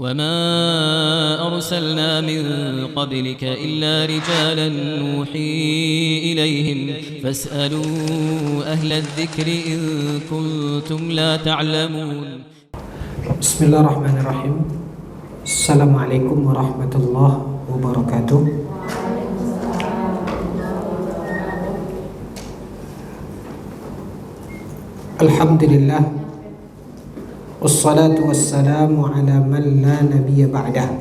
وما أرسلنا من قبلك إلا رجالا نوحي إليهم فاسألوا أهل الذكر إن كنتم لا تعلمون. بسم الله الرحمن الرحيم. السلام عليكم ورحمة الله وبركاته. الحمد لله wassalatu wassalamu ala man la nabiyya ba'dah.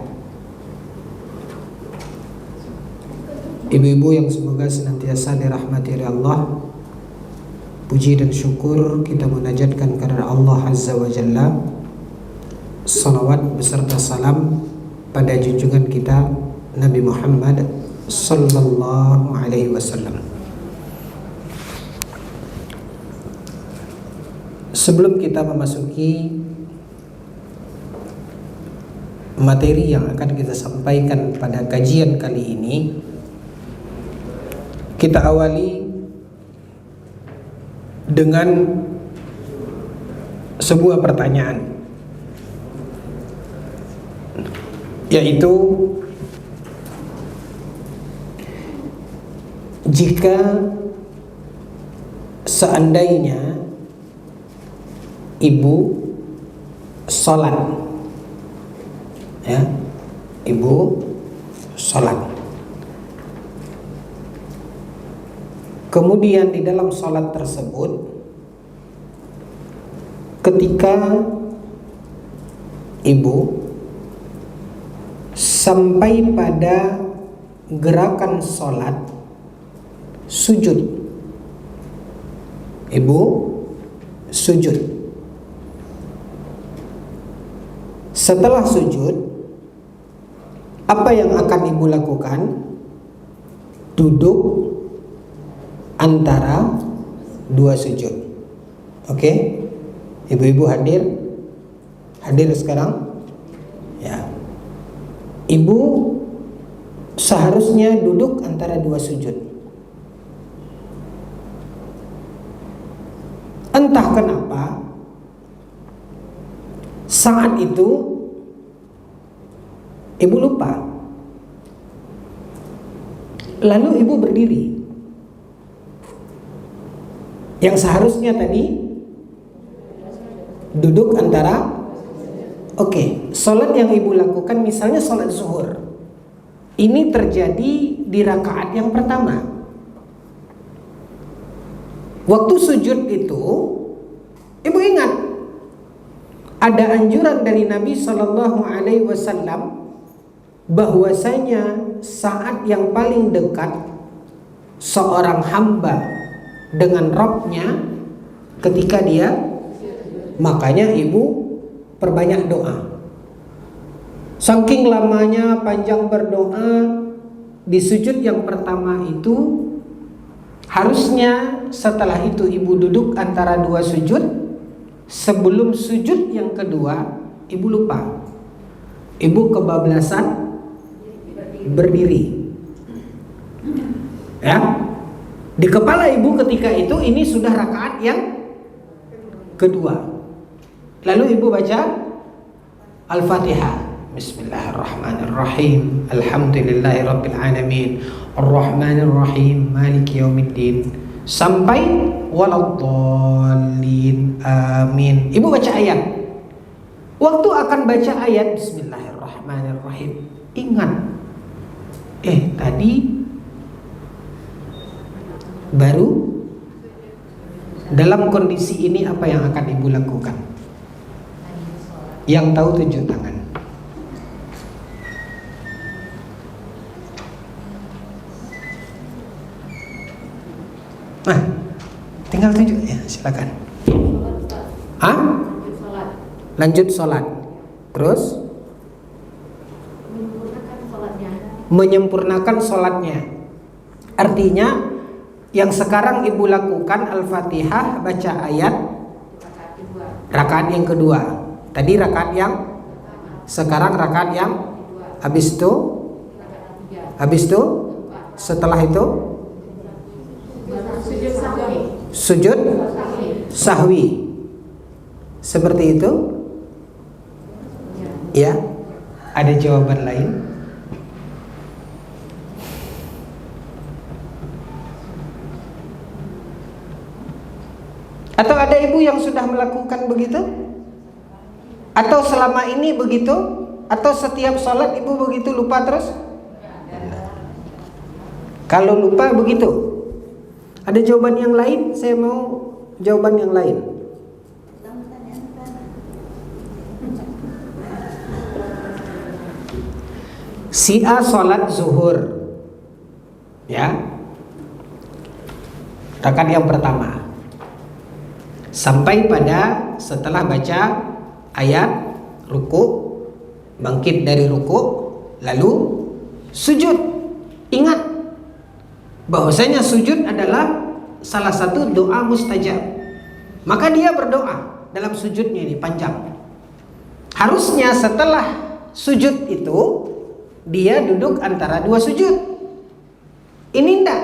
Ibu-ibu yang semoga senantiasa dirahmati oleh Allah, puji dan syukur kita munajatkan kepada Allah Azza wa Jalla. Salawat beserta salam pada junjungan kita Nabi Muhammad sallallahu alaihi wasallam. Sebelum kita memasuki materi yang akan kita sampaikan pada kajian kali ini, kita awali dengan sebuah pertanyaan, yaitu jika seandainya ibu sholat, ya, ibu sholat, kemudian di dalam sholat tersebut, ketika ibu sampai pada gerakan sholat sujud, ibu sujud. Setelah sujud, apa yang akan ibu lakukan? Duduk antara dua sujud. Oke? Ibu-ibu hadir? Hadir sekarang? Ya. Ibu seharusnya duduk antara dua sujud. Entah kenapa saat itu ibu lupa. Lalu ibu berdiri. Yang seharusnya tadi duduk antara. Oke, sholat yang ibu lakukan misalnya sholat zuhur, ini terjadi di rakaat yang pertama. Waktu sujud itu ibu ingat ada anjuran dari Nabi Sallallahu Alaihi Wasallam bahwasanya saat yang paling dekat seorang hamba dengan Rabbnya ketika dia, makanya ibu perbanyak doa. Saking lamanya panjang berdoa di sujud yang pertama itu, harusnya setelah itu ibu duduk antara dua sujud. Sebelum sujud yang kedua, ibu lupa. Ibu kebablasan berdiri. Ya. Di kepala ibu ketika itu ini sudah rakaat yang kedua. Lalu ibu baca Al-Fatihah. Bismillahirrahmanirrahim. Alhamdulillahirabbil alamin. Arrahmanirrahim. Maliki yaumiddin. Sampai waladdallin amin. Ibu baca ayat. Waktu akan baca ayat Bismillahirrahmanirrahim, ingat, tadi baru dalam kondisi ini apa yang akan ibu lakukan? Yang tahu tunjuk tangan. Nah, tinggal tunjuk ya, silakan. Lanjut sholat. Terus menyempurnakan sholatnya. Artinya yang sekarang ibu lakukan Al-Fatihah, baca ayat, rakaat yang kedua. Tadi rakaat yang, sekarang rakaat yang, habis itu setelah itu sujud sahwi. Seperti itu. Ya. Ada jawaban lain? Atau ada ibu yang sudah melakukan begitu? Atau selama ini begitu? Atau setiap sholat ibu begitu lupa terus? Kalau lupa begitu. Ada jawaban yang lain? Saya mau jawaban yang lain. Si A sholat zuhur, ya, rakaat yang pertama, sampai pada setelah baca ayat ruku, bangkit dari ruku, lalu sujud. Ingat bahwasanya sujud adalah salah satu doa mustajab. Maka dia berdoa dalam sujudnya ini panjang. Harusnya setelah sujud itu dia duduk antara dua sujud. Ini enggak,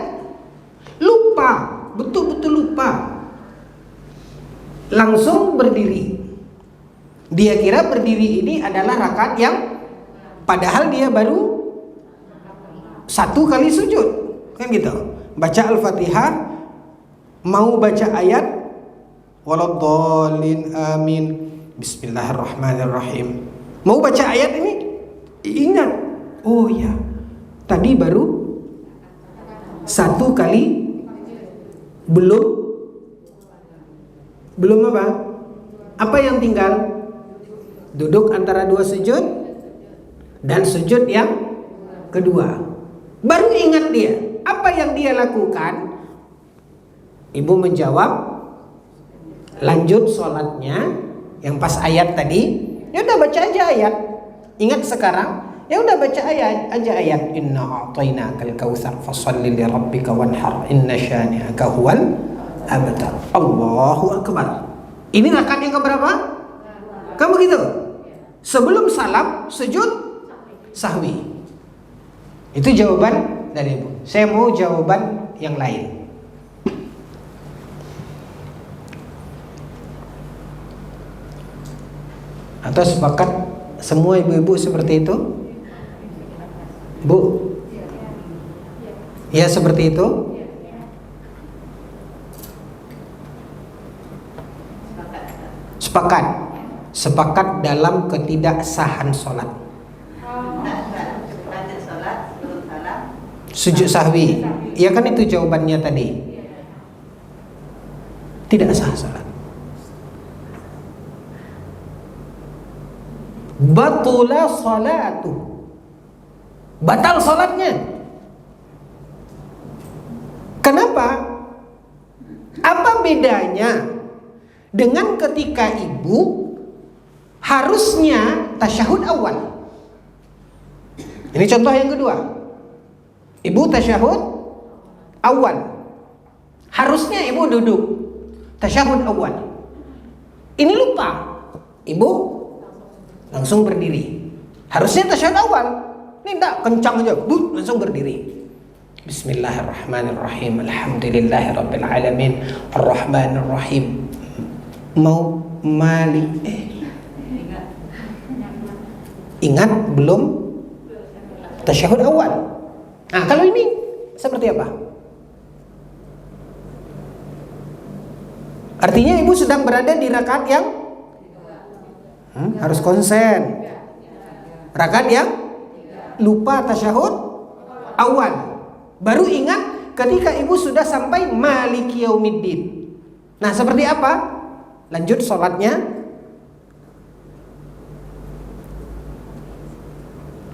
lupa, betul-betul lupa, langsung berdiri. Dia kira berdiri ini adalah rakaat yang padahal dia baru satu kali sujud, kan gitu. Baca Al-Fatihah, mau baca ayat waladdallin amin, bismillahirrahmanirrahim. Mau baca ayat ini, ingat, oh ya, tadi baru satu kali, belum apa? Apa yang tinggal? Duduk antara dua sujud dan sujud yang kedua. Baru ingat dia. Apa yang dia lakukan? Ibu menjawab, lanjut sholatnya yang pas ayat tadi. Ya udah baca aja ayat. Ingat sekarang, ya udah baca ayat aja ayat. Inna a'tainakal kautsar fasholli li rabbika wanhar inna syani'aka huwal abtar. Allahu akbar. Ini rakaat yang keberapa? Kamu gitu. Sebelum salam sujud sahwi. Itu jawaban dari ibu. Saya mau jawaban yang lain. Atau sepakat semua ibu-ibu seperti itu? Bu? Ya seperti itu? Sepakat. Sepakat dalam ketidaksahan sholat. Sujud sahwi. Ya kan itu jawabannya tadi. Tidak sah sholat. Batula sholatu. Batal sholatnya. Kenapa? Apa bedanya dengan ketika ibu harusnya tasyahud awal? Ini contoh yang kedua. Ibu tasyahud awal. Harusnya ibu duduk tasyahud awal. Ini lupa. Ibu langsung berdiri. Harusnya tasyahud awal. Ini enggak, kencang aja, langsung berdiri. Bismillahirrahmanirrahim. Alhamdulillahirabbil alamin. Arrahmanirrahim. Mau mali ingat belum tasyahud awal. Nah, kalau ini seperti apa? Artinya ibu sedang berada di rakaat yang harus konsen. Rakaat yang lupa tasyahud awal. Baru ingat ketika ibu sudah sampai maliki yaumiddin. Nah, seperti apa? Lanjut sholatnya.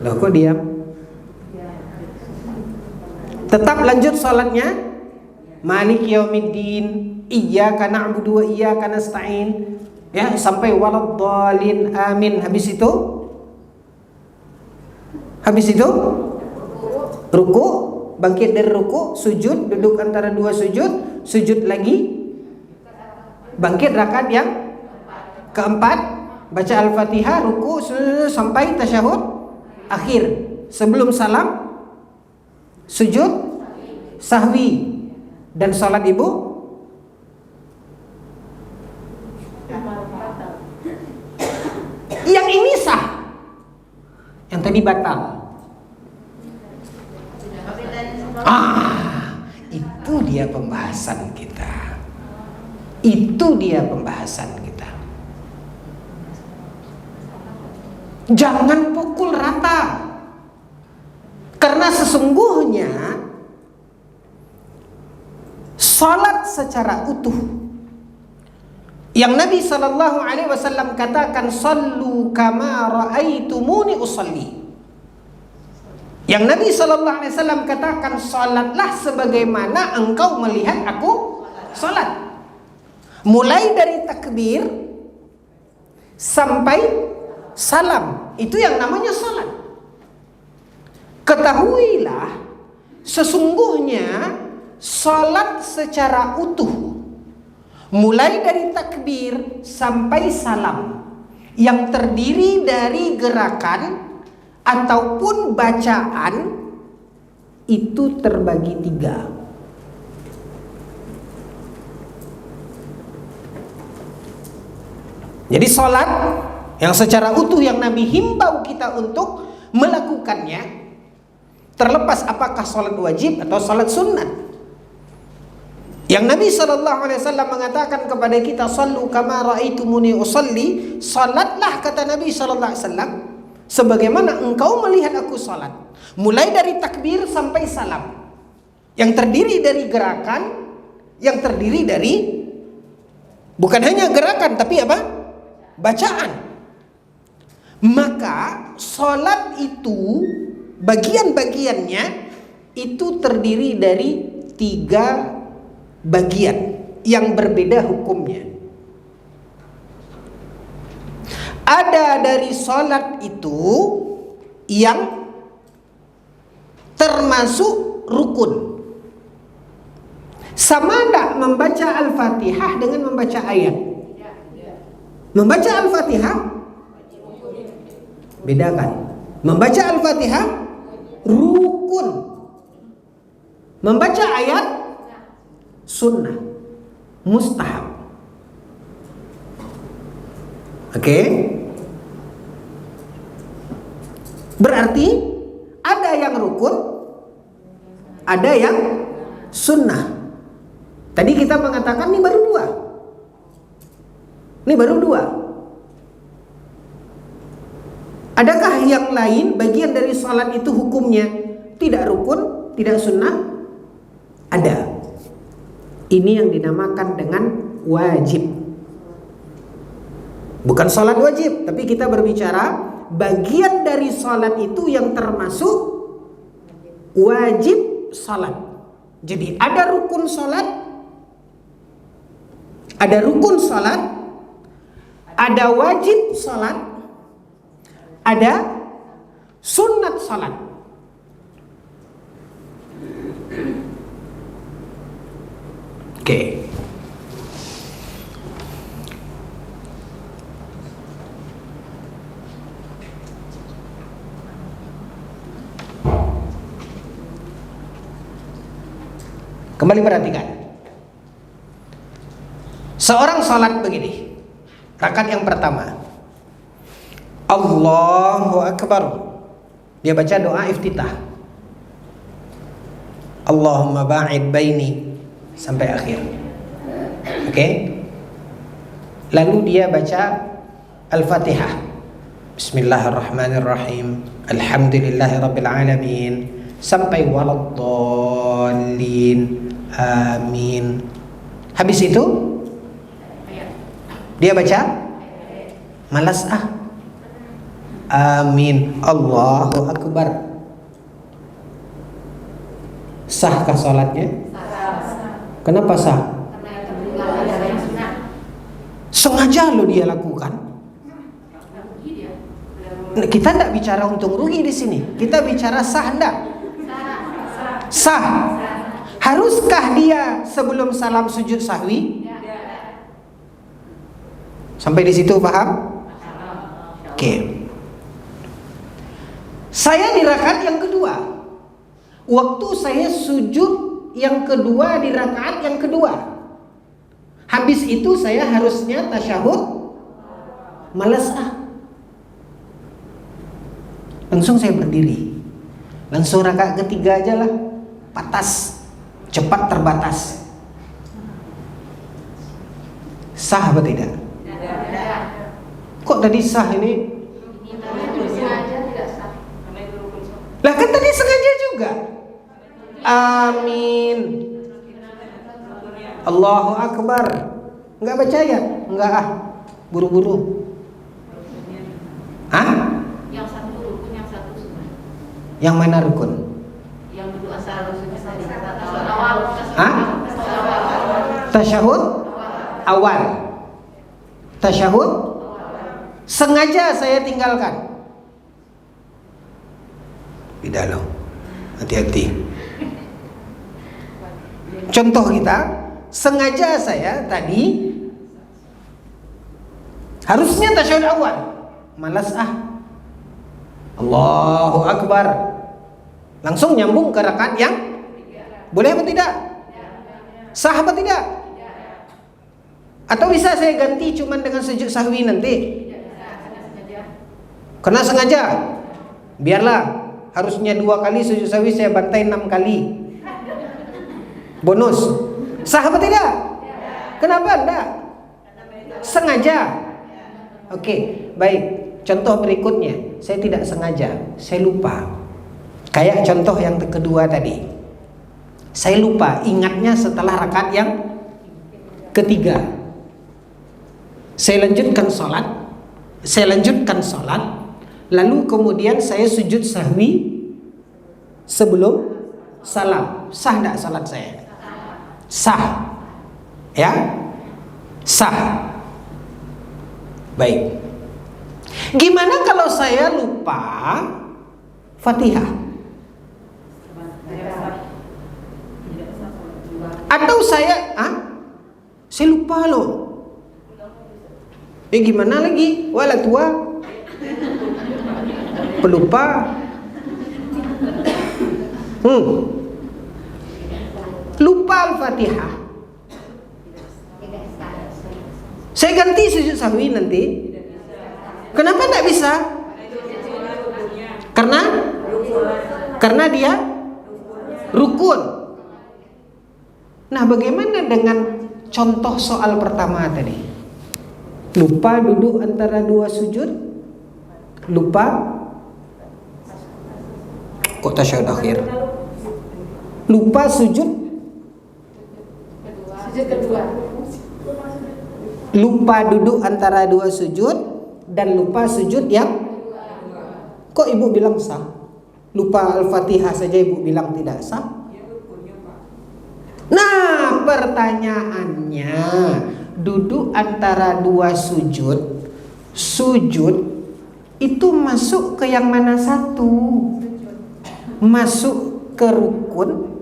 Loh, kok diam? Tetap lanjut sholatnya. Maliki yaumiddin, iyyaka na'budu wa iyyaka nasta'in. Ya, sampai waladdallin amin. Habis itu ruku, bangkit dari ruku, sujud, duduk antara dua sujud, sujud lagi, bangkit rakaat yang keempat, baca Al-Fatihah, ruku sampai tasyahud akhir. Sebelum salam sujud sahwi. Dan salat ibu yang ini sah. tadi batal. Itu dia pembahasan kita. Itu dia pembahasan kita. Jangan pukul rata. Karena sesungguhnya salat secara utuh yang Nabi SAW katakan, sallu kama ra'aitumuni usalli. Yang Nabi SAW katakan, salatlah sebagaimana engkau melihat aku salat. Mulai dari takbir sampai salam, itu yang namanya salat. Ketahuilah, sesungguhnya salat secara utuh, mulai dari takbir sampai salam, yang terdiri dari gerakan ataupun bacaan, itu terbagi 3. Jadi salat yang secara utuh yang Nabi himbau kita untuk melakukannya, terlepas apakah salat wajib atau salat sunat. Yang Nabi SAW mengatakan kepada kita, sallu kama ra'aitumuni usalli, salatlah, kata Nabi SAW, sebagaimana engkau melihat aku salat. Mulai dari takbir sampai salam, yang terdiri dari gerakan, yang terdiri dari bukan hanya gerakan tapi apa? Bacaan. Maka salat itu bagian-bagiannya itu terdiri dari 3 bagian yang berbeda hukumnya. Ada dari salat itu yang termasuk rukun. Sama enggak membaca Al-Fatihah dengan membaca ayat? Membaca Al-Fatihah bedakan. Membaca Al-Fatihah rukun. Membaca ayat sunnah, mustahab. Oke? Berarti ada yang rukun, ada yang sunnah. Tadi kita mengatakan ini baru 2. Ini baru 2. Adakah yang lain bagian dari salat itu hukumnya tidak rukun, tidak sunnah? Ada. Ini yang dinamakan dengan wajib. Bukan salat wajib, tapi kita berbicara bagian dari salat itu yang termasuk wajib salat. Jadi ada rukun salat, ada rukun salat, ada wajib salat, ada sunnat salat. Oke. Kembali perhatikan. Seorang salat begini. Rakaat yang pertama, Allahu Akbar. Dia baca doa iftitah, Allahumma ba'id baini, sampai akhir. Oke? Lalu dia baca Al-Fatihah, Bismillahirrahmanirrahim, Alhamdulillahirabbil alamin, sampai waladdallin, amin. Habis itu dia baca malas amin, Allahu Akbar. Sahkah salatnya? Kenapa sah? Sengaja lo dia lakukan. Kita tidak bicara untung rugi di sini. Kita bicara sah enggak? Sah. Haruskah dia sebelum salam sujud sahwi? Sampai di situ paham? Oke. Saya di rakaat yang kedua. Waktu saya sujud yang kedua di rakaat yang kedua. Habis itu saya harusnya tasyahud. Malas Langsung saya berdiri. Langsung rakaat ketiga aja lah, patas, cepat terbatas. Sah apa tidak? Kok tadi sah ini? Lah kan tadi sengaja juga. Amin. Allahu Akbar. Enggak baca ya? Enggak ah. Buru-buru. Hah? Yang satu rukun, yang satu sunnah. Yang mana rukun? Yang dulu asal awal. Hah? Tasyahud awal. Tasyahud sengaja saya tinggalkan. Tidak loh. Hati-hati. Contoh kita, sengaja saya tadi harusnya tasyahud awal, malas ah. Allahu Akbar. Langsung nyambung ke rakaat yang boleh apa tidak? Sah apa tidak? Atau bisa saya ganti cuman dengan sujud sahwi nanti? Karena sengaja. Biarlah. Harusnya 2 kali sujud sahwi, saya bantai 6 kali. Bonus. Sah apa tidak? Kenapa enggak? Sengaja. Oke, baik. Contoh berikutnya, saya tidak sengaja, saya lupa. Kayak contoh yang kedua tadi. Saya lupa, ingatnya setelah rakaat yang ketiga. Saya lanjutkan sholat, lalu kemudian saya sujud sahwi sebelum salam. Sah tidak salat saya? Sah. Ya? Sah. Baik. Gimana kalau saya lupa Fatihah? Atau saya lupa loh. Gimana lagi? Wala tua. Pelupa. Lupa Al-Fatihah. Saya ganti sujud sahwi nanti. Kenapa tidak bisa? Karena dia rukun. Nah, bagaimana dengan contoh soal pertama tadi? Lupa duduk antara 2 sujud. Lupa. Kok tasyahud akhir? Lupa sujud kedua. Lupa duduk antara 2 sujud dan lupa sujud yang. Kok ibu bilang sah? Lupa Al-Fatihah saja ibu bilang tidak sah? Nah, pertanyaannya, duduk antara 2 sujud itu masuk ke yang mana satu? Masuk ke rukun,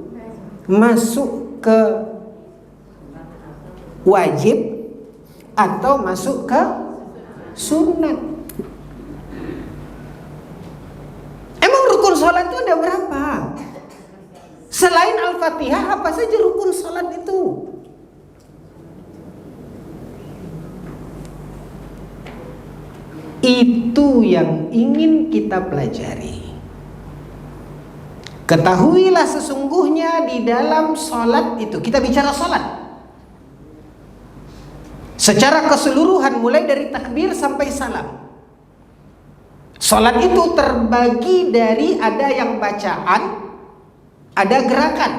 masuk ke wajib, atau masuk ke sunat? Emang rukun sholat itu ada berapa? Selain Al-Fatihah, apa saja rukun sholat itu? Itu yang ingin kita pelajari. Ketahuilah sesungguhnya di dalam sholat itu, kita bicara sholat secara keseluruhan mulai dari takbir sampai salam. Sholat itu terbagi dari ada yang bacaan, ada gerakan.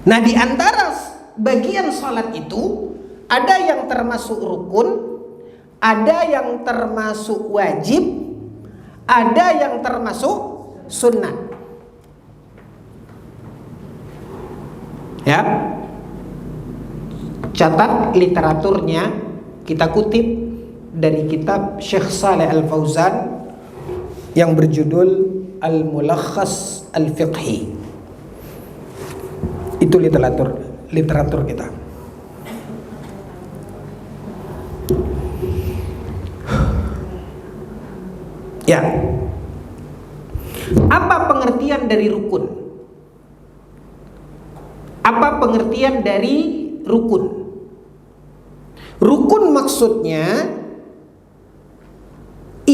Nah, di antara bagian sholat itu ada yang termasuk rukun, ada yang termasuk wajib, ada yang termasuk sunnah. Ya, catat literaturnya, kita kutip dari kitab Syekh Saleh Al-Fauzan yang berjudul Al-Mulakhas Al-Fiqhi. Itu literatur kita. Ya. Apa pengertian dari rukun? Apa pengertian dari rukun? Rukun maksudnya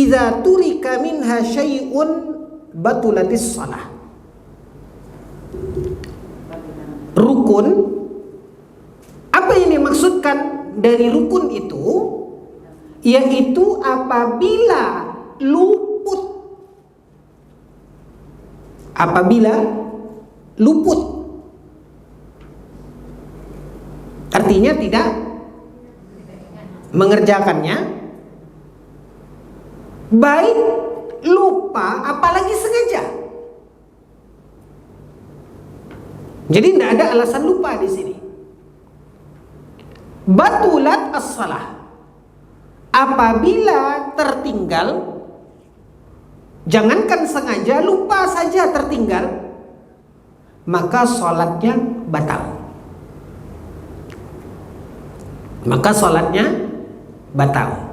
idza turika minha syai'un batulatis shalah. Rukun, apa yang dimaksudkan dari rukun itu? Yaitu apabila luput. Apabila luput, artinya tidak mengerjakannya, baik lupa apalagi sengaja. Jadi tidak ada alasan lupa di sini. Batulat as-salah, apabila tertinggal, jangankan sengaja, lupa saja tertinggal, maka sholatnya batal. Maka sholatnya batal.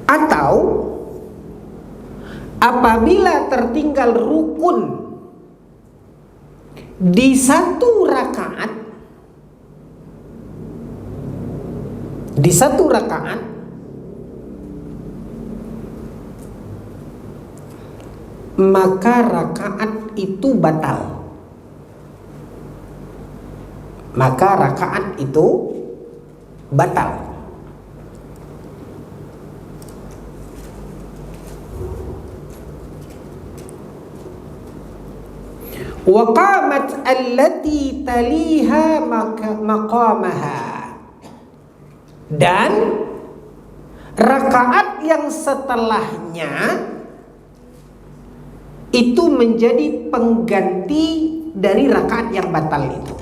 Atau apabila tertinggal rukun di satu rakaat, maka rakaat itu batal. Maka rakaat itu batal. Wa qamat allati taliha maqamaha, dan rakaat yang setelahnya itu menjadi pengganti dari rakaat yang batal itu.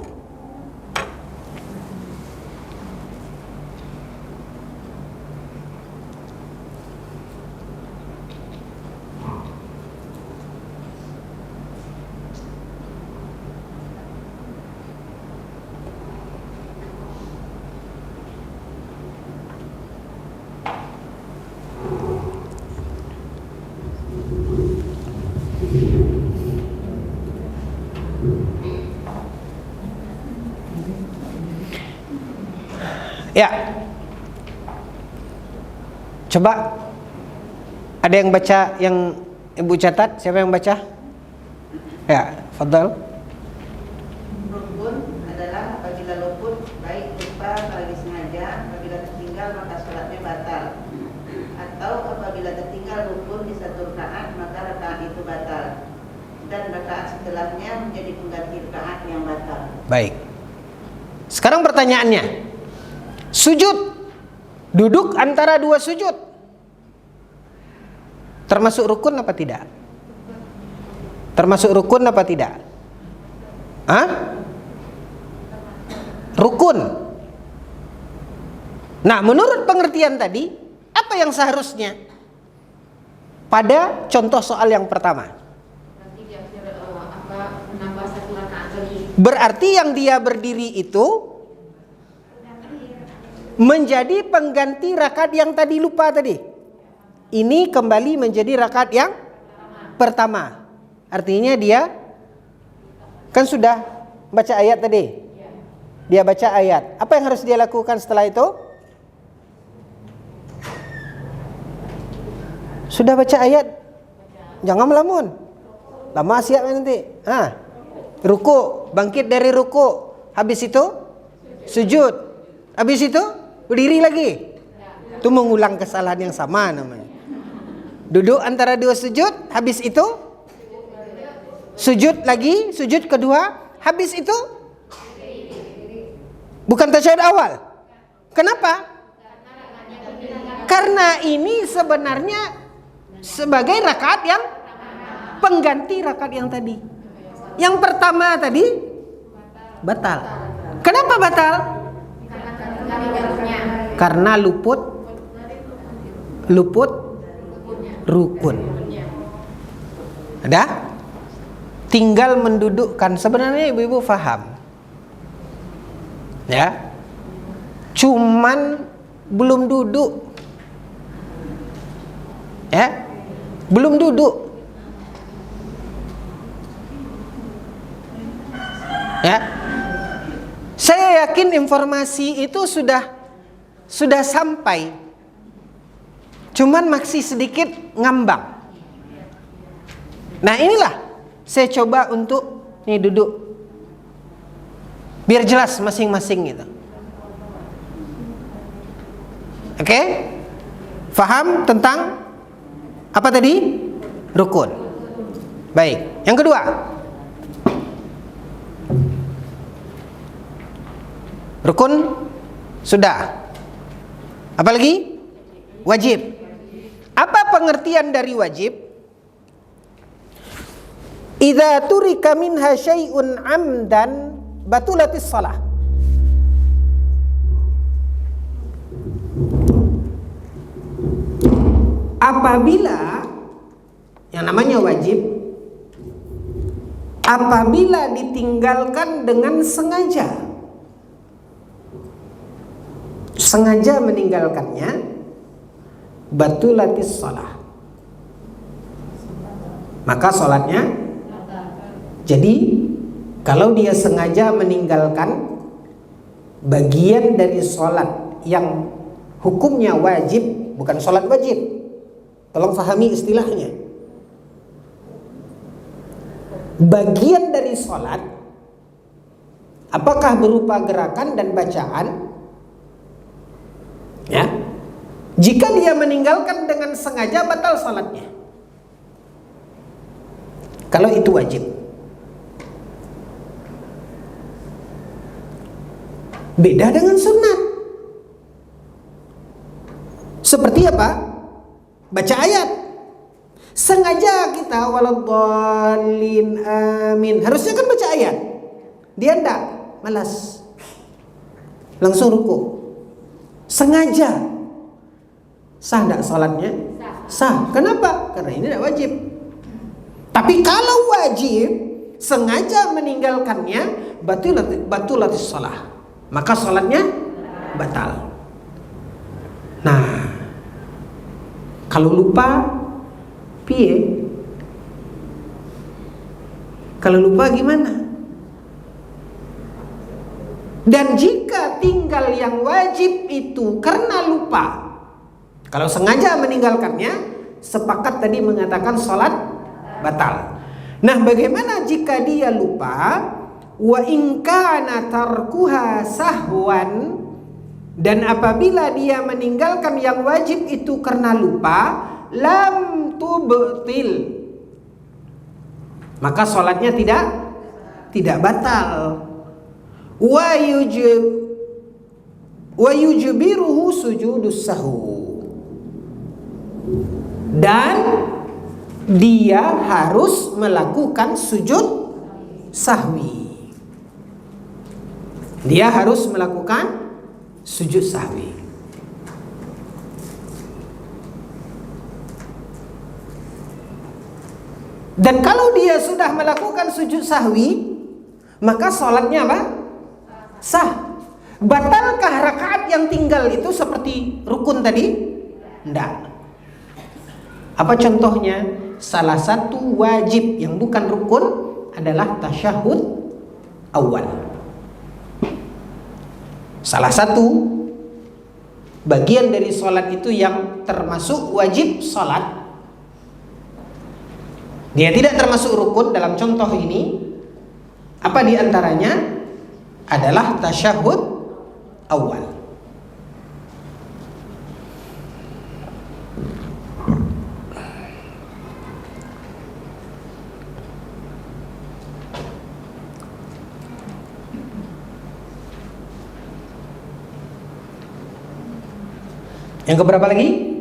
Ya, coba ada yang baca, yang ibu catat. Siapa yang baca? Ya, fadhal. Rukun adalah apabila luput, baik lupa apalagi sengaja, apabila tertinggal maka sholatnya batal. Atau apabila tertinggal rukun di satu rakaat maka rakaat itu batal, dan rakaat setelahnya menjadi pengganti rakaat yang batal. Baik. Sekarang pertanyaannya, sujud, duduk antara dua sujud, termasuk rukun apa tidak? Termasuk rukun apa tidak? Hah? Rukun. Nah, menurut pengertian tadi, apa yang seharusnya pada contoh soal yang pertama? Menambah satu rakaat lagi. Berarti yang dia berdiri itu menjadi pengganti rakaat yang tadi lupa tadi. Ini kembali menjadi rakaat yang pertama. Artinya dia kan sudah baca ayat tadi. Dia baca ayat. Apa yang harus dia lakukan setelah itu? Sudah baca ayat, jangan melamun. Lama siap nanti. Ruku, bangkit dari ruku. Habis itu sujud. Habis itu berdiri lagi. Itu mengulang kesalahan yang sama namanya. Duduk antara dua sujud, habis itu sujud lagi, sujud kedua, habis itu bukan tasyahud awal. Kenapa? Karena ini sebenarnya sebagai rakaat yang pengganti rakaat yang tadi. Yang pertama tadi batal. Kenapa batal? Karena luput rukun. Ada? Tinggal mendudukkan. Sebenarnya ibu-ibu faham. Ya. Cuman belum duduk. Ya. Belum duduk. Ya. Saya yakin informasi itu sudah sampai, cuman masih sedikit ngambang. Nah inilah saya coba untuk nih duduk, biar jelas masing-masing gitu. Oke? Faham tentang apa tadi? Rukun. Baik. Yang kedua, rukun sudah. Apa lagi? Wajib. Apa pengertian dari wajib? Idza turika minha syai'un 'amdan batulatis shalah. Apabila yang namanya wajib, apabila ditinggalkan dengan sengaja meninggalkannya, batulatis shalah, maka sholatnya. Jadi kalau dia sengaja meninggalkan bagian dari sholat yang hukumnya wajib, bukan sholat wajib, tolong fahami istilahnya, bagian dari sholat, apakah berupa gerakan dan bacaan, ya, jika dia meninggalkan dengan sengaja, batal sholatnya. Kalau itu wajib. Beda dengan sunat. Seperti apa? Baca ayat. Sengaja kita waladhdallin amin. Harusnya kan baca ayat. Dia enggak, malas. Langsung ruku. Sengaja. Sah enggak salatnya? Sah. Kenapa? Karena ini enggak wajib. Tapi kalau wajib, sengaja meninggalkannya, batulatis shalah. Maka salatnya batal. Nah, kalau lupa, piye? Kalau lupa gimana? Dan jika tinggal yang wajib itu karena lupa, kalau sengaja meninggalkannya, sepakat tadi mengatakan salat batal. Nah, bagaimana jika dia lupa? Wa in kana tarkuha sahwan, dan apabila dia meninggalkan yang wajib itu karena lupa, lam tubtil, maka sholatnya tidak batal. Wa yujbiruhu sujudus sahwu, dan dia harus melakukan sujud sahwi. Dia harus melakukan sujud sahwi. Dan kalau dia sudah melakukan sujud sahwi, maka sholatnya apa? Sah. Batalkah rakaat yang tinggal itu seperti rukun tadi? Enggak. Apa contohnya? Salah satu wajib yang bukan rukun adalah tasyahud awal. Salah satu bagian dari sholat itu yang termasuk wajib sholat, dia tidak termasuk rukun dalam contoh ini. Apa diantaranya? Adalah tasyahud awal. Yang keberapa lagi?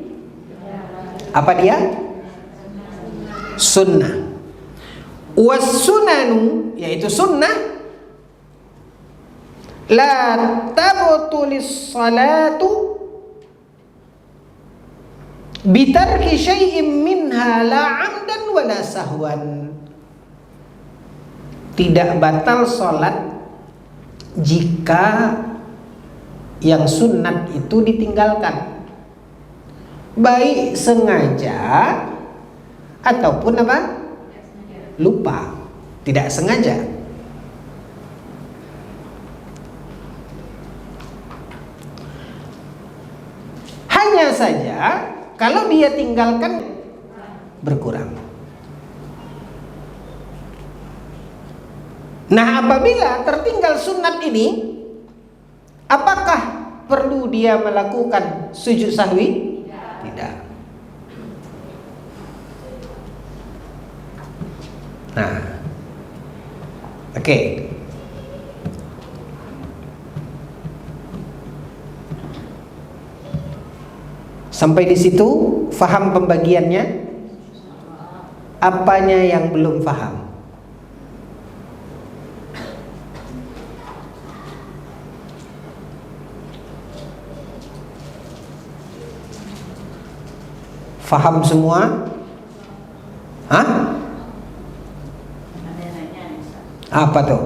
Apa dia? Sunnah. Was sunanu, yaitu sunnah, la tabtulis salatu bitarki syai'im minha la amdan wa la sahwan. Tidak batal salat jika yang sunat itu ditinggalkan, baik sengaja ataupun apa? Lupa, tidak sengaja. saja kalau dia tinggalkan berkurang. Nah, apabila tertinggal sunat ini, apakah perlu dia melakukan sujud sahwi? Tidak. Nah, oke. Sampai di situ faham pembagiannya? Apanya yang belum faham? Faham semua? Hah? Ada yang nanya, Apa tuh?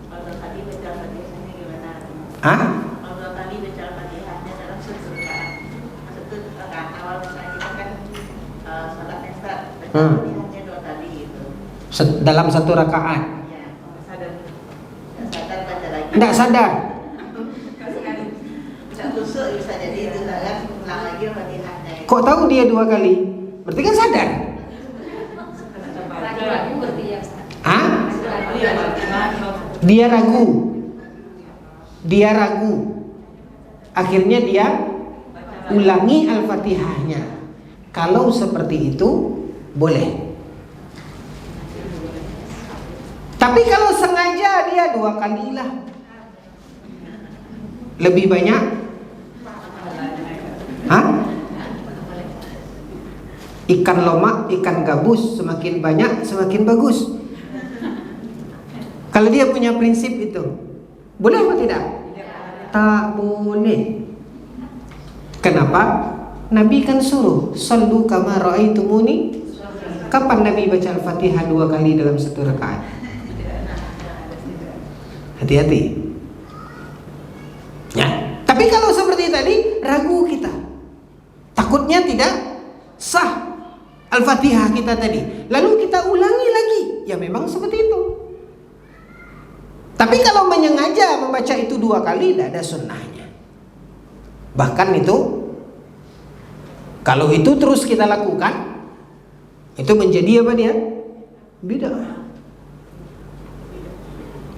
kalau tadi baca Fatihahnya gimana? Hah? Kalau tadi baca Fatihahnya dalam satu rakaat awal misalnya kita kan sholat Isya, baca Fatihahnya dua kali gitu. Dalam satu rakaat. Ya, nggak sadar baca lagi. Tidak sadar. Bisa tusuk bisa jadi itu kan ulang lagi Fatihahnya. Kok tahu dia 2 kali? Berarti kan sadar. Ragu-ragu berarti ya Ustaz. Hah? Ragu-ragu. Dia ragu. Dia ragu. Akhirnya dia ulangi Al-Fatihahnya. Kalau seperti itu boleh. Tapi kalau sengaja dia 2 kali lah. Lebih banyak? Hah? Ikan lomak, ikan gabus, semakin banyak semakin bagus. Kalau dia punya prinsip itu, boleh atau tidak? Tak boleh. Kenapa? Nabi kan suruh, "Shallu kama ra'aitumuni." Kapan Nabi baca Al-Fatihah 2 kali dalam satu rakaat? Hati-hati. Ya. Tapi kalau seperti tadi, ragu kita. Takutnya tidak sah Al-Fatihah kita tadi. Lalu kita ulangi lagi. Ya memang seperti itu. Tapi kalau menyengaja membaca itu 2 kali, tidak ada sunnahnya. Bahkan itu, kalau itu terus kita lakukan, itu menjadi apa dia? Bid'ah.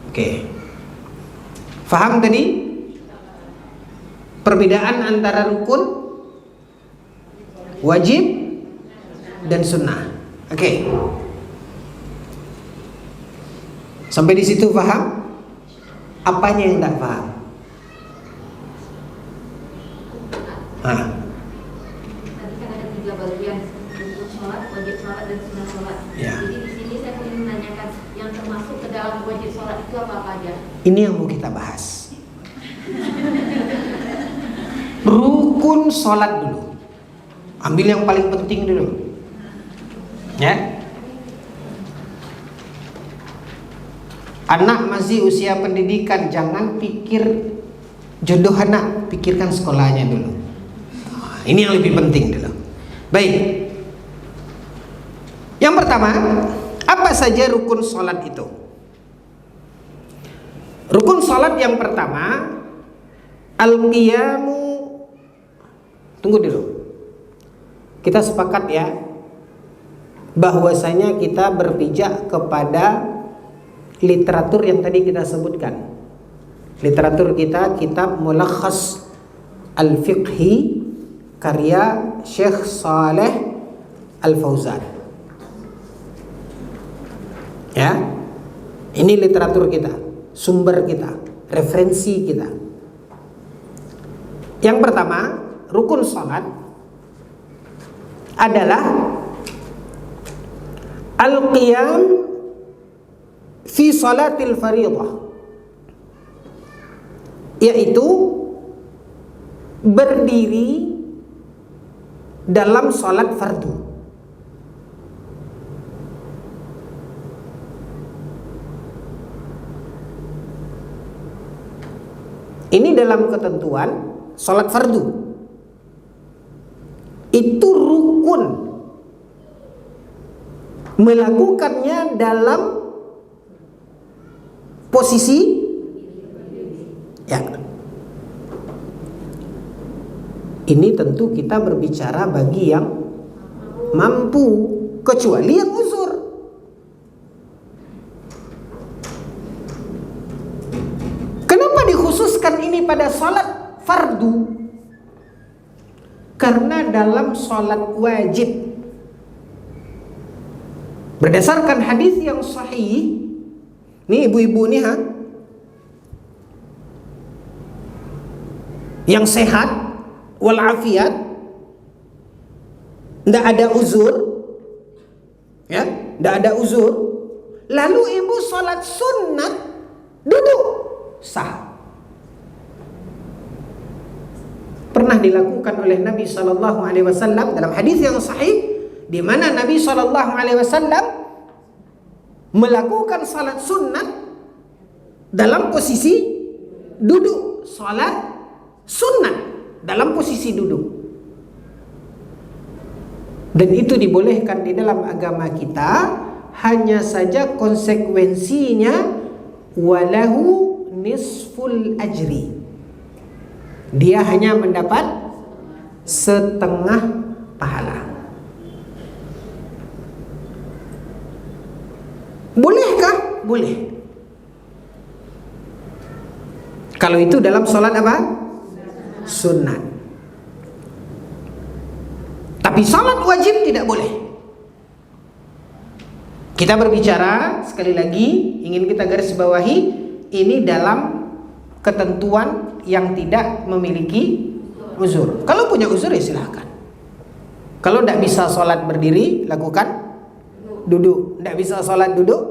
Oke. Faham tadi? Perbedaan antara rukun, wajib, dan sunnah. Oke. Sampai di situ paham? Apanya yang tidak paham? Tadi kan ada 3 bagian, rukun sholat, wajib sholat, dan sunnah sholat. Ya. Jadi di sini saya ingin menanyakan yang termasuk ke dalam wajib sholat itu apa aja? Ini yang mau kita bahas. Rukun sholat dulu. Ambil yang paling penting dulu. Ya. Anak masih usia pendidikan, jangan pikir jodoh anak, pikirkan sekolahnya dulu. Ini yang lebih penting dulu. Baik. Yang pertama, apa saja rukun sholat itu? Rukun sholat yang pertama, al-qiyamu. Tunggu dulu. Kita sepakat ya, bahwasanya kita berpijak kepada literatur yang tadi kita sebutkan. Literatur kita kitab Mulakhas Al-Fiqhi karya Syekh Saleh Al-Fauzan. Ya. Ini literatur kita, sumber kita, referensi kita. Yang pertama, rukun salat adalah al-qiyam fi salatil fariḍah, yaitu berdiri dalam salat fardu. Ini dalam ketentuan salat fardu. Itu rukun. Melakukannya dalam posisi ya. Ini tentu kita berbicara bagi yang mampu, kecuali yang uzur. Kenapa dikhususkan ini pada salat fardu? Karena dalam salat wajib, berdasarkan hadis yang sahih, nih ibu-ibu nih yang sehat walafiat, tidak ada uzur, ya, tidak ada uzur, lalu ibu sholat sunnat duduk, sah. Pernah dilakukan oleh Nabi SAW dalam hadis yang sahih, di mana Nabi SAW melakukan salat sunnat dalam posisi duduk, salat sunnat dalam posisi duduk. Dan itu dibolehkan di dalam agama kita, hanya saja konsekuensinya walahu nisful ajri. Dia hanya mendapat setengah pahala. Bolehkah? Boleh. Kalau itu dalam sholat apa? Sunnah. Tapi salat wajib tidak boleh. Kita berbicara sekali lagi, ingin kita garis bawahi, ini dalam ketentuan yang tidak memiliki uzur. Kalau punya uzur ya silahkan. Kalau tidak bisa sholat berdiri, lakukan duduk. Tidak bisa sholat duduk,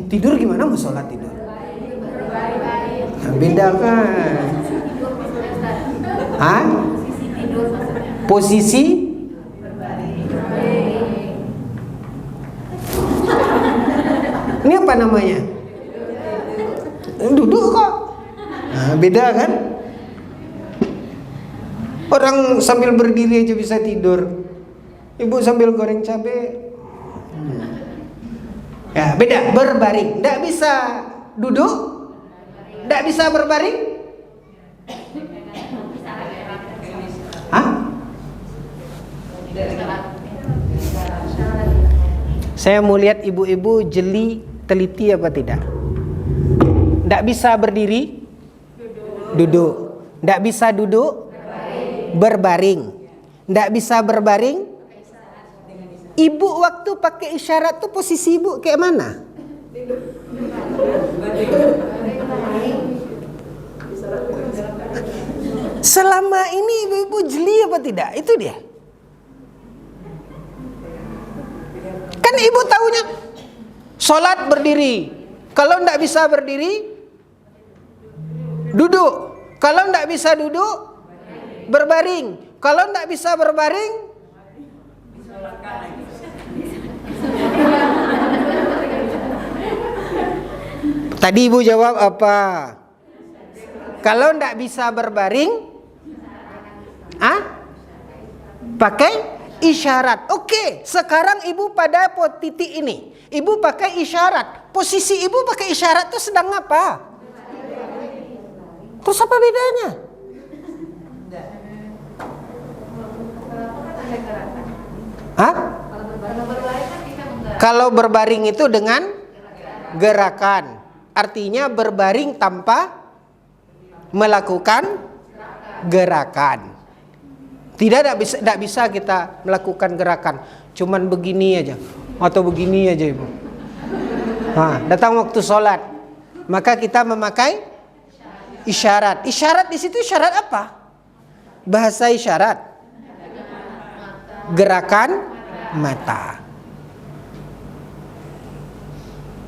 tidur gimana mau sholat tidur? Nah, beda kan? Posisi ini apa namanya? Duduk kok. Nah, beda kan? Orang sambil berdiri aja bisa tidur. Ibu sambil goreng cabai. Ya, beda. Berbaring, tidak bisa duduk, tidak bisa berbaring. Saya mau lihat ibu-ibu jeli, teliti apa tidak. Tidak bisa berdiri, duduk. Tidak bisa duduk, berbaring. Tidak bisa berbaring. Ibu waktu pakai isyarat tuh posisi ibu kayak mana? Selama ini ibu-ibu jeli apa tidak? Itu dia. Kan ibu tahunya sholat berdiri. Kalau tidak bisa berdiri, duduk. Kalau tidak bisa duduk, berbaring. Kalau tidak bisa berbaring, tadi ibu jawab apa? Kalau tidak bisa berbaring, pakai isyarat. Oke, sekarang ibu pada titik ini. Ibu pakai isyarat. Posisi ibu pakai isyarat itu sedang apa? Terus apa bedanya? Kalau berbaring itu dengan gerakan. Artinya berbaring tanpa melakukan gerakan. Tidak bisa kita melakukan gerakan. Cuman begini aja atau begini aja ibu. Datang waktu sholat, maka kita memakai isyarat. Isyarat di situ isyarat apa? Bahasa isyarat. Gerakan mata.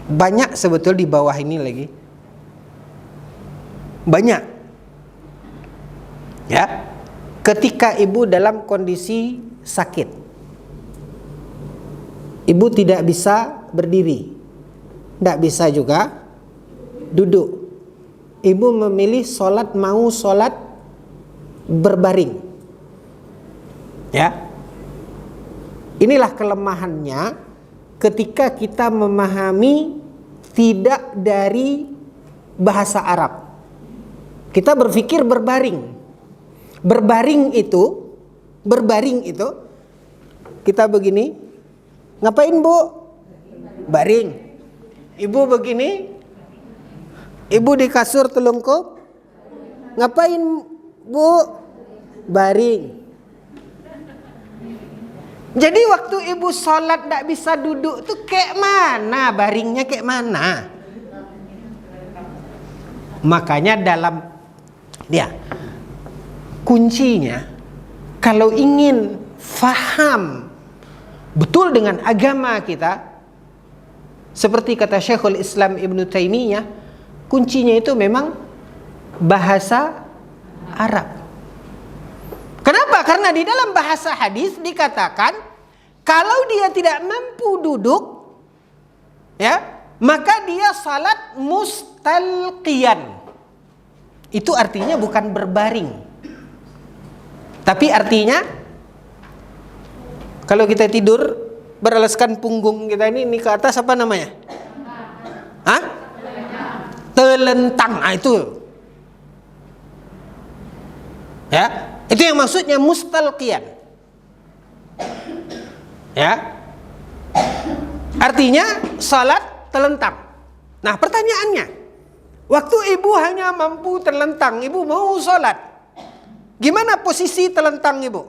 Banyak sebetul di bawah ini lagi. Banyak. Ya. Ketika ibu dalam kondisi sakit, ibu tidak bisa berdiri, tidak bisa juga duduk. Ibu memilih mau sholat berbaring. Ya, inilah kelemahannya ketika kita memahami tidak dari bahasa Arab. Kita berpikir berbaring. Berbaring itu kita begini. Ngapain, Bu? Baring. Ibu begini. Ibu di kasur telungkup. Ngapain, Bu? Baring. Jadi waktu ibu sholat tidak bisa duduk tuh kayak mana? Baringnya kayak mana? Makanya dalam kuncinya, kalau ingin faham betul dengan agama kita, seperti kata Syekhul Islam Ibn Taimiyah, kuncinya itu memang bahasa Arab. Kenapa? Karena di dalam bahasa hadis dikatakan kalau dia tidak mampu duduk, maka dia salat mustalqiyan. Itu artinya bukan berbaring, tapi artinya kalau kita tidur beralaskan punggung kita ini ke atas, apa namanya? Telentang. Itu itu yang maksudnya mustalqiyan. Artinya salat telentang. Nah, pertanyaannya, waktu ibu hanya mampu terlentang, ibu mau salat, gimana posisi telentang ibu?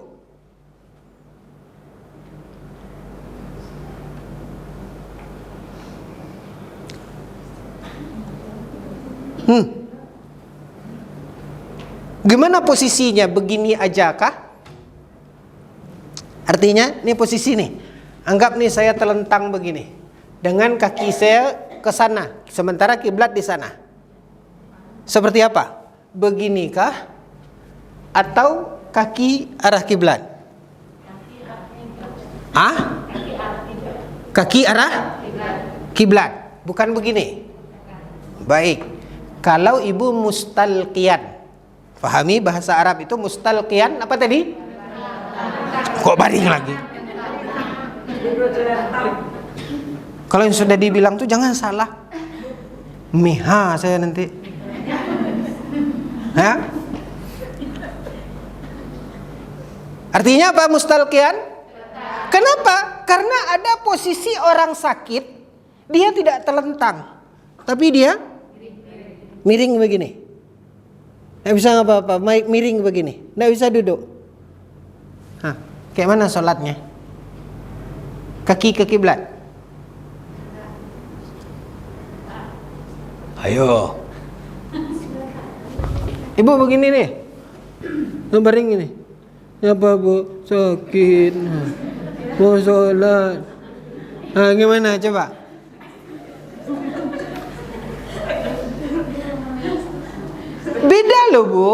Gimana posisinya? Begini aja kah? Artinya, ini posisi nih. Anggap nih saya telentang begini, dengan kaki saya ke sana, sementara kiblat di sana. Seperti apa? Begini kah? Atau kaki arah kiblat? Kaki arah kiblat. Bukan begini. Baik. Kalau ibu mustalqiyan, pahami bahasa Arab itu mustalqiyan apa tadi? Kok baring lagi? Kalau yang sudah dibilang tuh jangan salah. Miha saya nanti. Artinya apa mustalqiyan? Kenapa? Karena ada posisi orang sakit, dia tidak telentang, tapi dia miring begini. Nggak bisa apa-apa, miring begini, nggak bisa duduk. Kayak mana sholatnya? Kaki ke kiblat. Ayo. Ibu begini nih, ngebaring ini. Apa Bu? Sakit. Mau sholat. Gimana coba? Beda loh Bu.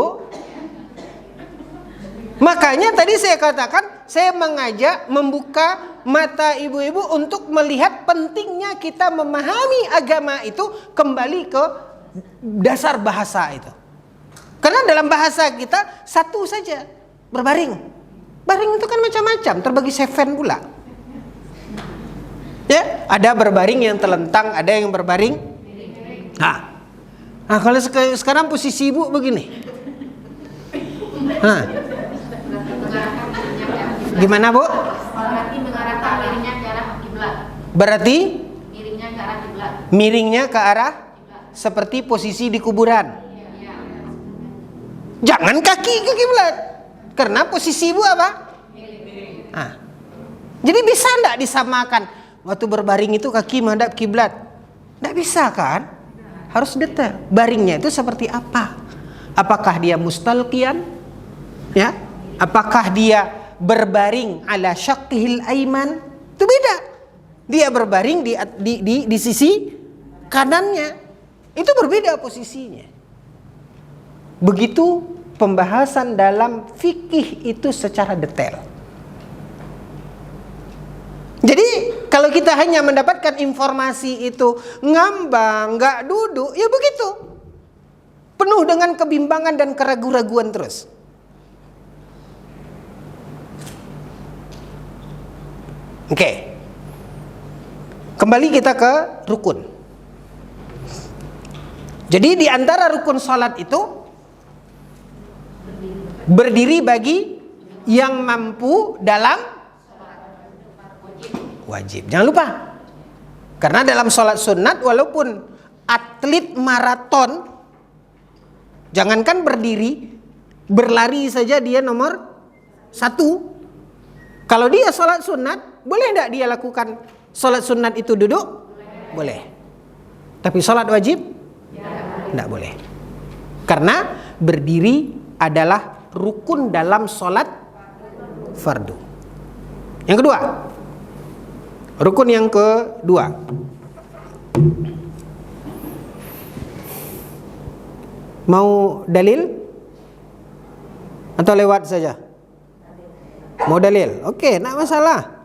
Makanya tadi saya katakan, saya mengajak membuka mata ibu-ibu untuk melihat pentingnya kita memahami agama itu kembali ke dasar bahasa itu. Karena dalam bahasa kita satu saja, berbaring. Baring itu kan macam-macam, terbagi 7 pula. Ada berbaring yang telentang, ada yang berbaring. Nah, kalau sekarang posisi ibu begini. Gimana Bu? Berarti mengarahkan miringnya ke arah kiblat. Berarti Miringnya ke arah kiblat. miringnya ke arah seperti posisi di kuburan. Jangan kaki ke kiblat, karena posisi ibu apa? Jadi bisa enggak disamakan? Waktu berbaring itu kaki menghadap kiblat. Enggak bisa kan? Harus detail. Baringnya itu seperti apa? Apakah dia mustalqiyan? Apakah dia berbaring ala syaqqihil aiman? Itu beda. Dia berbaring di sisi kanannya. Itu berbeda posisinya. Begitu pembahasan dalam fikih itu secara detail. Jadi kalau kita hanya mendapatkan informasi itu ngambang, nggak duduk, ya begitu. Penuh dengan kebimbangan dan keraguan-raguan terus. Oke. Kembali kita ke rukun. Jadi di antara rukun salat itu Berdiri bagi yang mampu dalam wajib. Jangan lupa. Karena dalam sholat sunat, walaupun atlet maraton, jangankan berdiri, berlari saja dia nomor 1. Kalau dia sholat sunat, boleh tidak dia lakukan sholat sunat itu duduk? Boleh. Tapi sholat wajib? Tidak boleh. Karena berdiri adalah rukun dalam sholat fardu. Yang kedua, rukun yang kedua, mau dalil atau lewat saja? Mau dalil? Okey, tak masalah.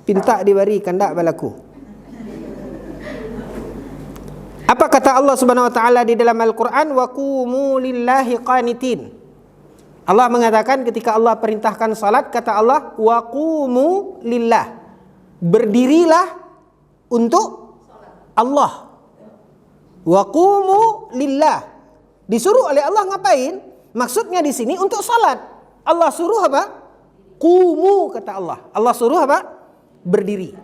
Pinta diberikan, tak berlaku. Apa kata Allah Subhanahu wa taala di dalam Al-Qur'an? Wa qumu lillahi qanitin. Allah mengatakan ketika Allah perintahkan salat, kata Allah, wa qumu lillah. Berdirilah untuk Allah. Wa qumu lillah. Disuruh oleh Allah ngapain? Maksudnya di sini untuk salat. Allah suruh apa? Qumu, kata Allah. Allah suruh apa? Berdiri.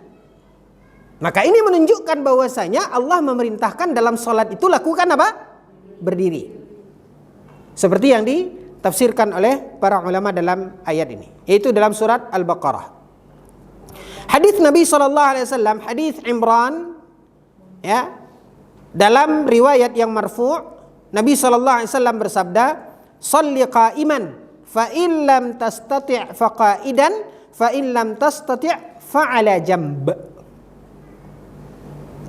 Maka ini menunjukkan bahwasanya Allah memerintahkan dalam salat itu lakukan apa? Berdiri. Seperti yang ditafsirkan oleh para ulama dalam ayat ini, yaitu dalam surat Al-Baqarah. Hadis Nabi SAW, hadis Imran, ya, dalam riwayat yang marfu', Nabi SAW bersabda, "Shalli qa'iman, fa in lam tastati' fa qa'idan, fa in lam tastati' fa 'ala jamb."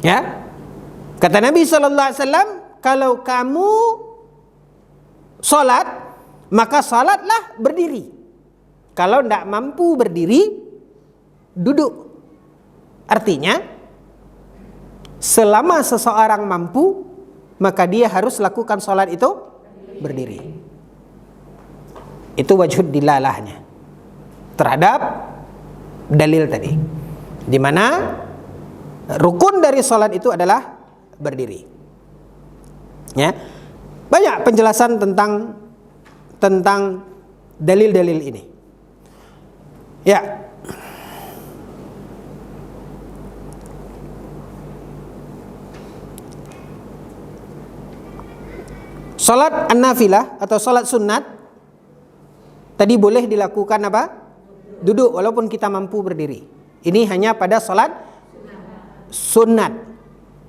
Ya, kata Nabi SAW, kalau kamu salat, maka salatlah berdiri. Kalau tidak mampu berdiri, duduk. Artinya, selama seseorang mampu, maka dia harus lakukan salat itu berdiri. Itu wajhud dilalahnya terhadap dalil tadi, di mana rukun dari salat itu adalah berdiri. Ya, banyak penjelasan tentang dalil-dalil ini. Ya. Salat an-nafilah atau salat sunat tadi boleh dilakukan apa? Duduk walaupun kita mampu berdiri. Ini hanya pada salat sunat.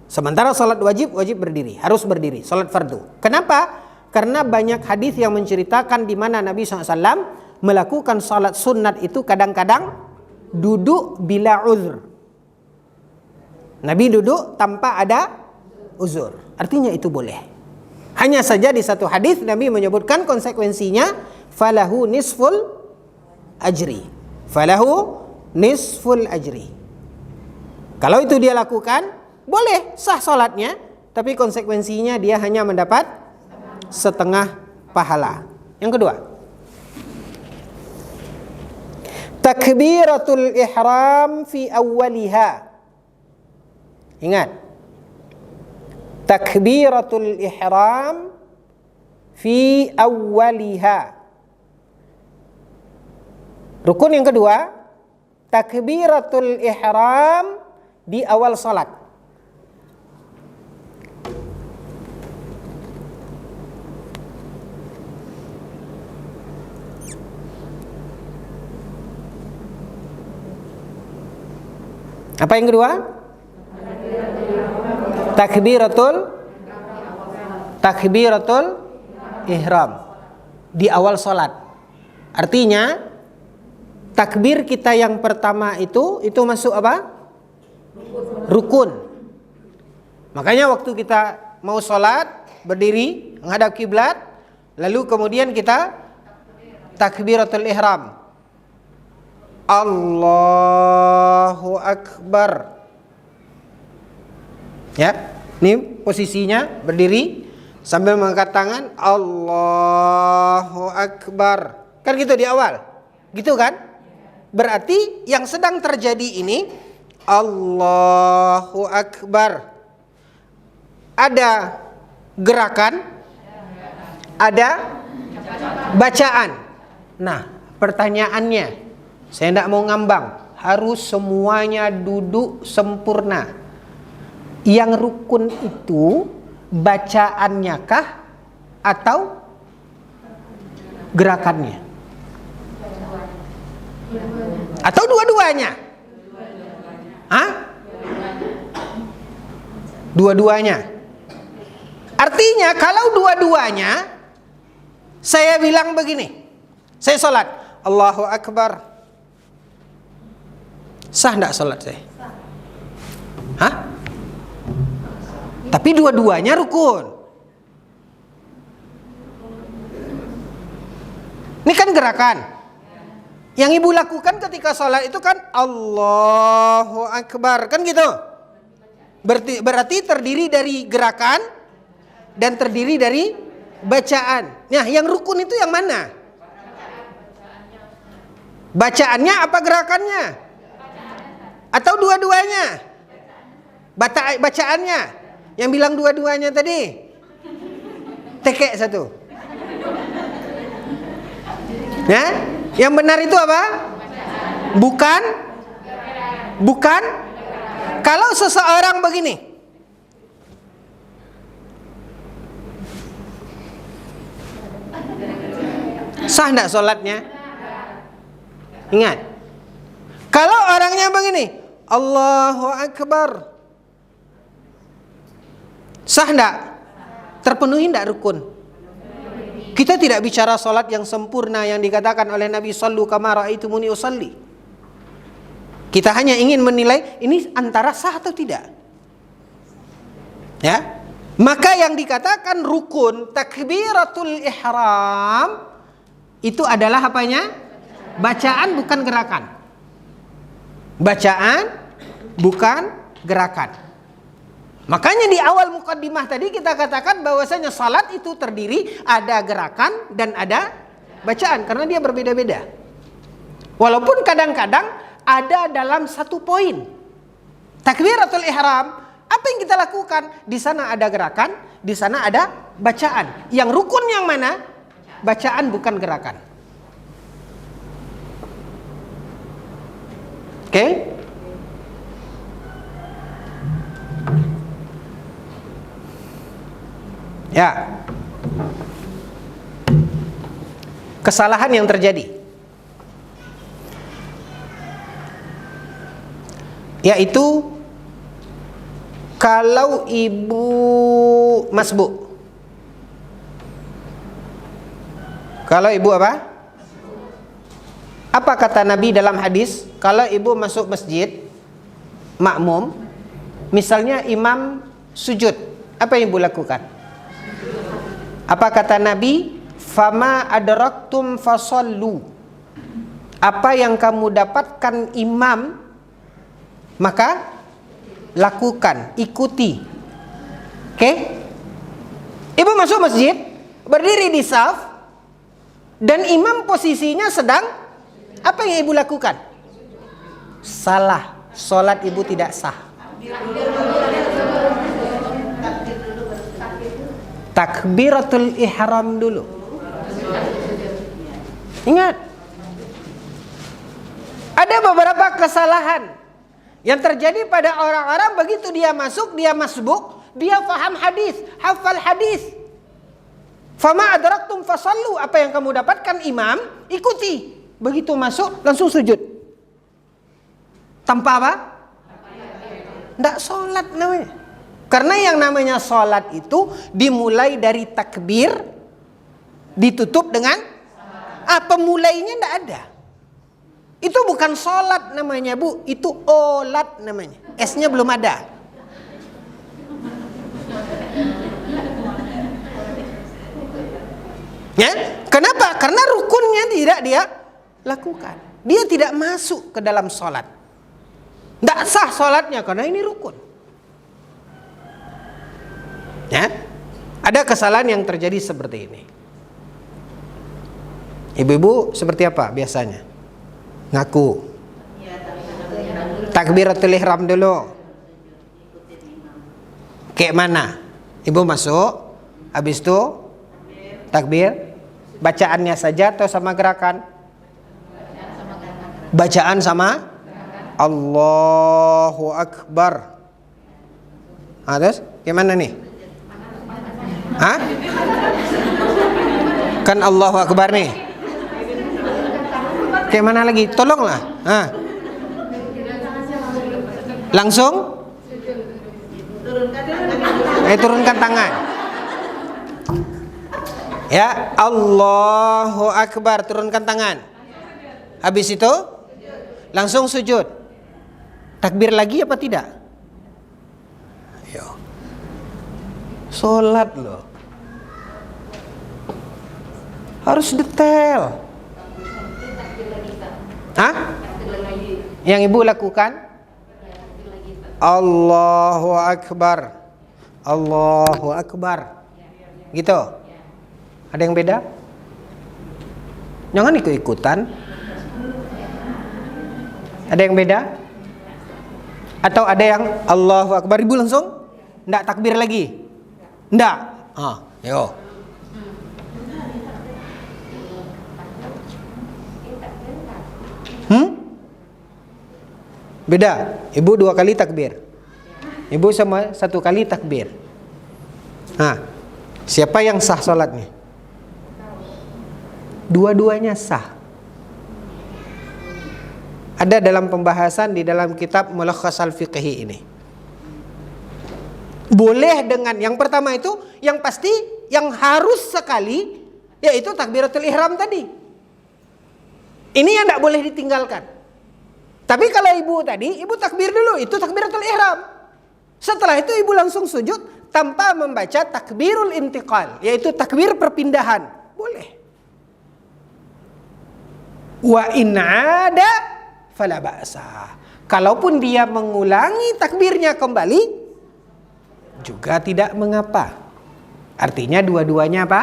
Sementara salat wajib berdiri, harus berdiri, salat fardu. Kenapa? Karena banyak hadis yang menceritakan di mana Nabi SAW melakukan salat sunat itu kadang-kadang duduk bila uzur. Nabi duduk tanpa ada uzur. Artinya itu boleh. Hanya saja di satu hadis Nabi menyebutkan konsekuensinya, falahu nisful ajri. Falahu nisful ajri. Kalau itu dia lakukan, boleh sah salatnya, tapi konsekuensinya dia hanya mendapat setengah pahala. Yang kedua, takbiratul ihram fi awwaliha. Ingat, takbiratul ihram fi awwaliha. Rukun yang kedua, takbiratul ihram di awal salat. Apa yang kedua? Takbiratul ihram di awal salat. Artinya takbir kita yang pertama itu masuk apa? Rukun. Makanya waktu kita mau salat berdiri menghadap kiblat, lalu kemudian kita takbiratul ihram. Allahu Akbar. Ya, ini posisinya berdiri sambil mengangkat tangan, Allahu Akbar. Kan gitu di awal. Gitu kan? Berarti yang sedang terjadi ini Allahu Akbar. Ada gerakan, ada Bacaan. Nah, pertanyaannya, saya tidak mau ngambang, harus semuanya duduk sempurna. Yang rukun itu bacaannya kah atau gerakannya? Atau dua-duanya? Hah? Dua-duanya. Artinya kalau dua-duanya, saya bilang begini, saya sholat, Allahu Akbar, sah enggak sholat saya? Hah? Tapi dua-duanya rukun. Ini kan gerakan. Yang ibu lakukan ketika sholat itu kan Allahu Akbar, kan gitu. Berarti terdiri dari gerakan dan terdiri dari bacaan. Nah, yang rukun itu yang mana? Bacaannya apa gerakannya? Atau dua-duanya? Bacaannya. Yang bilang dua-duanya tadi tekek satu. Ya? Yang benar itu apa? Bukan. Kalau seseorang begini, sah enggak sholatnya? Ingat, kalau orangnya begini, Allahu Akbar, sah enggak? Terpenuhi enggak rukun? Kita tidak bicara sholat yang sempurna yang dikatakan oleh Nabi Sallu kama ra'aitumuni usalli. Kita hanya ingin menilai ini antara sah atau tidak. Ya, maka yang dikatakan rukun takbiratul ihram itu adalah apanya? Bacaan bukan gerakan. Bacaan bukan gerakan. Makanya di awal mukaddimah tadi kita katakan bahwasanya salat itu terdiri ada gerakan dan ada bacaan karena dia berbeda-beda. Walaupun kadang-kadang ada dalam satu poin. Takbiratul ihram, apa yang kita lakukan? Di sana ada gerakan, di sana ada bacaan. Yang rukun yang mana? Bacaan bukan gerakan. Oke? Ya. Kesalahan yang terjadi yaitu kalau ibu masbuk. Kalau ibu apa? Apa kata Nabi dalam hadis? Kalau ibu masuk masjid makmum, misalnya imam sujud, apa yang ibu lakukan? Apa kata Nabi? Fama adraktum fasallu. Apa yang kamu dapatkan imam, maka lakukan, ikuti. Oke? Ibu masuk masjid, berdiri di saf, dan imam posisinya sedang, apa yang ibu lakukan? Salah, sholat ibu tidak sah. Takbiratul ihram dulu. Ingat, ada beberapa kesalahan yang terjadi pada orang-orang begitu dia masuk, dia masbuk, dia faham hadis, hafal hadis. Fama adraktum fasallu, apa yang kamu dapatkan imam, ikuti. Begitu masuk langsung sujud. Tanpa apa? Tidak sholat namanya. Karena yang namanya sholat itu dimulai dari takbir, ditutup dengan pemulainya tidak ada. Itu bukan sholat namanya bu, itu olat namanya. S-nya belum ada. Ya, kenapa? Karena rukunnya tidak dia lakukan. Dia tidak masuk ke dalam sholat. Tidak sah sholatnya karena ini rukun. Ya, ada kesalahan yang terjadi seperti ini. Ibu-ibu seperti apa biasanya? Ngaku. Takbiratul ihram dulu. Kayak mana? Ibu masuk, habis itu takbir, Bacaannya saja atau sama gerakan? Bacaan sama Allahu Akbar. Terus gimana nih? Hah? Kan Allahu Akbar nih. Gimana lagi? Tolonglah. Langsung? Turunkan tangan. Ya, Allahu Akbar, turunkan tangan. Habis itu langsung sujud. Takbir lagi apa tidak? Ayo. Sholat loh. Harus detail. Hah? Yang ibu lakukan? Allahu Akbar. Allahu Akbar. Gitu. Ada yang beda? Jangan ikut-ikutan. Ada yang beda? Atau ada yang Allahu Akbar ibu langsung? Nggak takbir lagi? Nggak? Yo. Beda. Ibu 2 kali takbir. Ibu sama 1 kali takbir. Siapa yang sah sholatnya? Dua-duanya sah. Ada dalam pembahasan di dalam kitab Mulakhas al-Fiqhi ini. Boleh dengan yang pertama itu, yang pasti, yang harus sekali, yaitu takbiratul ihram tadi. Ini yang tidak boleh ditinggalkan. Tapi kalau ibu tadi, ibu takbir dulu, itu takbiratul ihram. Setelah itu ibu langsung sujud tanpa membaca takbirul intiqal, yaitu takbir perpindahan. Boleh. Wa in ada fala ba'sa. Kalaupun dia mengulangi takbirnya kembali, juga tidak mengapa. Artinya dua-duanya apa?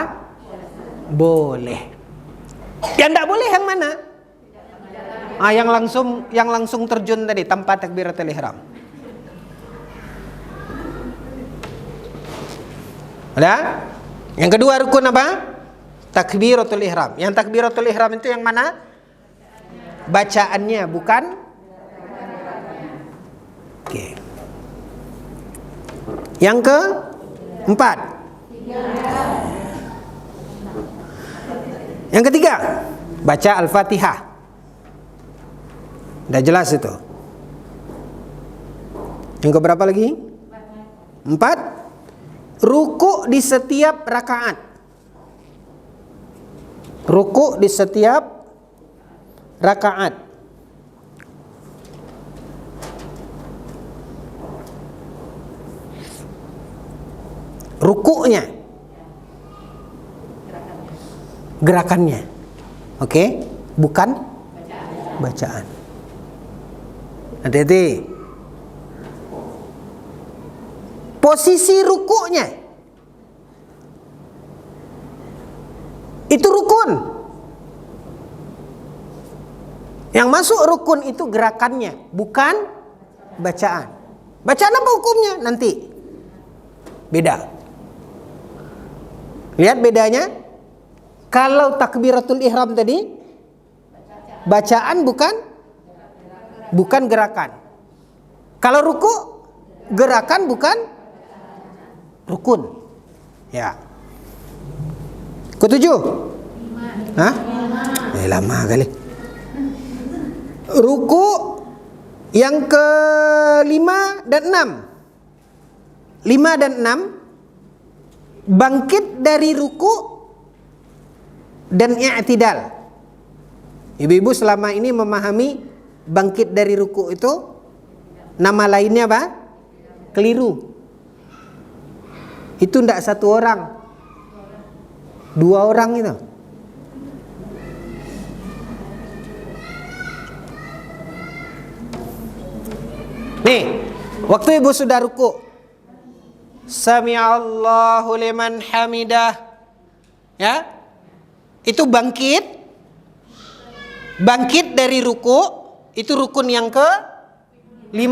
Boleh. Yang tidak boleh yang mana? Yang langsung terjun tadi tanpa takbiratul ihram. Ada? Yang kedua rukun apa? Takbiratul ihram. Yang takbiratul ihram itu yang mana? Bacaannya, bukan? Oke. Yang keempat. Yang ketiga, baca Al-Fatihah. Udah jelas itu. Yang keberapa lagi? 4. Ruku di setiap rakaat. Ruku di setiap rakaat. Rukuknya, gerakannya. Oke, bukan bacaan. Hati-hati. Posisi rukuknya itu rukun. Yang masuk rukun itu gerakannya, bukan bacaan. Bacaan apa hukumnya? Nanti beda. Lihat bedanya. Kalau takbiratul ihram tadi bacaan, bukan gerakan. Kalau ruku gerakan, bukan rukun. Ya. Ketujuh. Hah? Lama kali. Ruku yang ke-5 dan 6. 5 dan 6 bangkit dari ruku dan i'tidal. Ibu-ibu selama ini memahami bangkit dari ruku itu nama lainnya apa? Keliru. Itu tidak 1 orang, 2 orang itu. Nih, waktu ibu sudah ruku, Sami'allahu liman hamidah, ya, itu bangkit dari ruku, itu rukun yang ke